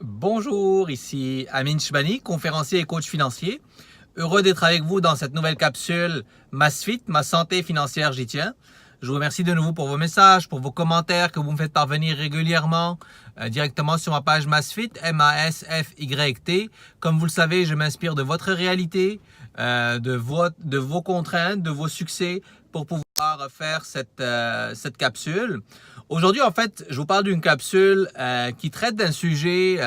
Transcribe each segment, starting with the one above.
Bonjour, ici Amin Chbani, conférencier et coach financier. Heureux d'être avec vous dans cette nouvelle capsule Masfit, ma santé financière, j'y tiens. Je vous remercie de nouveau pour vos messages, pour vos commentaires que vous me faites parvenir régulièrement directement sur ma page Masfit, M-A-S-F-Y-T. Comme vous le savez, je m'inspire de votre réalité, de vos contraintes, de vos succès pour pouvoir faire cette capsule. Aujourd'hui, en fait, je vous parle d'une capsule qui traite d'un sujet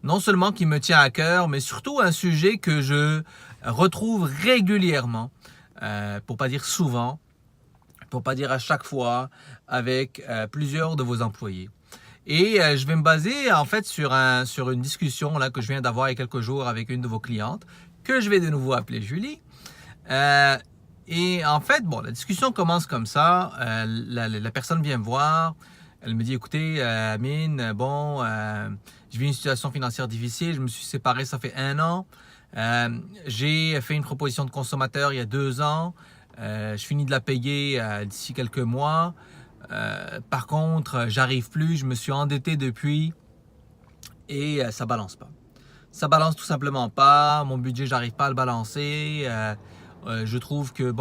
non seulement qui me tient à cœur, mais surtout un sujet que je retrouve régulièrement, pour pas dire souvent, pour pas dire à chaque fois, avec plusieurs de vos employés. Et je vais me baser en fait sur une discussion là, que je viens d'avoir il y a quelques jours avec une de vos clientes, que je vais de nouveau appeler Julie. Et en fait, la discussion commence comme ça. La personne vient me voir. Elle me dit, écoutez, Amine, je vis une situation financière difficile. Je me suis séparé, ça fait 1 an. J'ai fait une proposition de consommateur il y a 2 ans. Je finis de la payer d'ici quelques mois. Par contre, j'arrive plus. Je me suis endetté depuis et ça balance pas. Ça balance tout simplement pas. Mon budget, j'arrive pas à le balancer. Je trouve que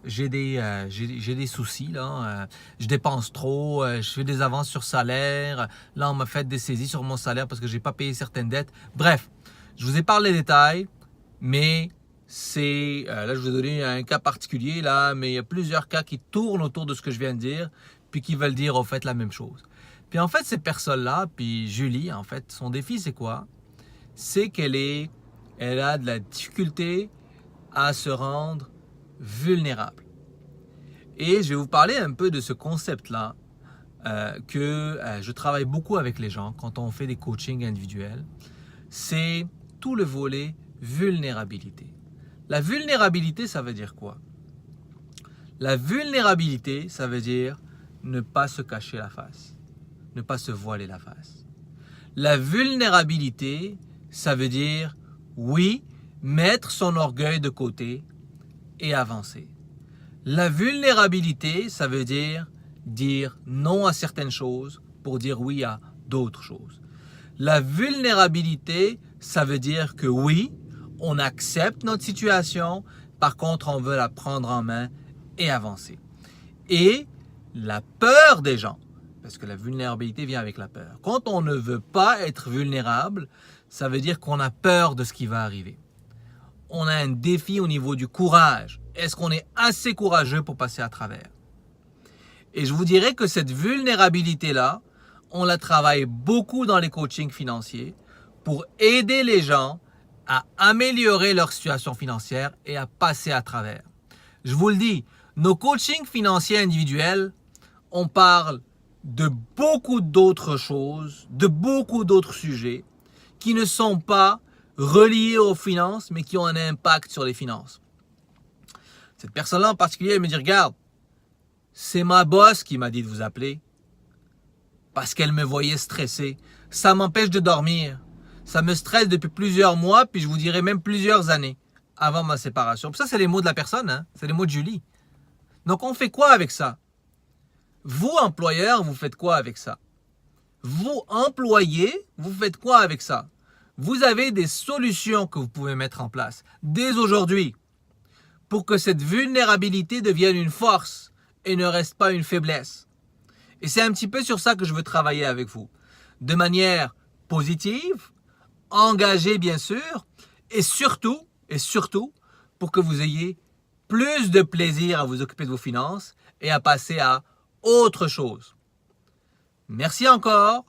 j'ai des soucis là. Je dépense trop, je fais des avances sur salaire. Là, on m'a fait des saisies sur mon salaire parce que j'ai pas payé certaines dettes. Bref, je vous épargne les détails, mais c'est là, je vous ai donné un cas particulier là, mais il y a plusieurs cas qui tournent autour de ce que je viens de dire, puis qui veulent dire au fait la même chose. Puis en fait, ces personnes-là, puis Julie, en fait, son défi c'est quoi? C'est qu'elle a de la difficulté à se rendre vulnérable. Et je vais vous parler un peu de ce concept-là que je travaille beaucoup avec les gens quand on fait des coachings individuels. C'est tout le volet vulnérabilité. La vulnérabilité, ça veut dire quoi? La vulnérabilité, ça veut dire ne pas se cacher la face, ne pas se voiler la face. La vulnérabilité, ça veut dire, oui, mettre son orgueil de côté et avancer. La vulnérabilité, ça veut dire non à certaines choses pour dire oui à d'autres choses. La vulnérabilité, ça veut dire que oui, on accepte notre situation, par contre, on veut la prendre en main et avancer. Et la peur des gens, parce que la vulnérabilité vient avec la peur. Quand on ne veut pas être vulnérable, ça veut dire qu'on a peur de ce qui va arriver. On a un défi au niveau du courage. Est-ce qu'on est assez courageux pour passer à travers? Et je vous dirais que cette vulnérabilité-là, on la travaille beaucoup dans les coachings financiers pour aider les gens à améliorer leur situation financière et à passer à travers. Je vous le dis, nos coachings financiers individuels, on parle de beaucoup d'autres choses, de beaucoup d'autres sujets qui ne sont pas reliés aux finances, mais qui ont un impact sur les finances. Cette personne-là en particulier, elle me dit, regarde, c'est ma boss qui m'a dit de vous appeler parce qu'elle me voyait stressé. Ça m'empêche de dormir. Ça me stresse depuis plusieurs mois, puis je vous dirais même plusieurs années avant ma séparation. Puis ça, c'est les mots de la personne, hein? C'est les mots de Julie. Donc, on fait quoi avec ça? Vous, employeur, vous faites quoi avec ça? Vous, employés, vous faites quoi avec ça? Vous avez des solutions que vous pouvez mettre en place dès aujourd'hui pour que cette vulnérabilité devienne une force et ne reste pas une faiblesse. Et c'est un petit peu sur ça que je veux travailler avec vous. De manière positive, engagée bien sûr, et surtout, pour que vous ayez plus de plaisir à vous occuper de vos finances et à passer à autre chose. Merci encore.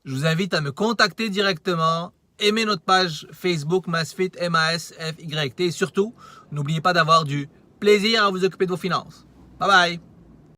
Je vous invite à me contacter directement. Aimez notre page Facebook Masfit, M-A-S-F-Y-T. Et surtout, n'oubliez pas d'avoir du plaisir à vous occuper de vos finances. Bye bye.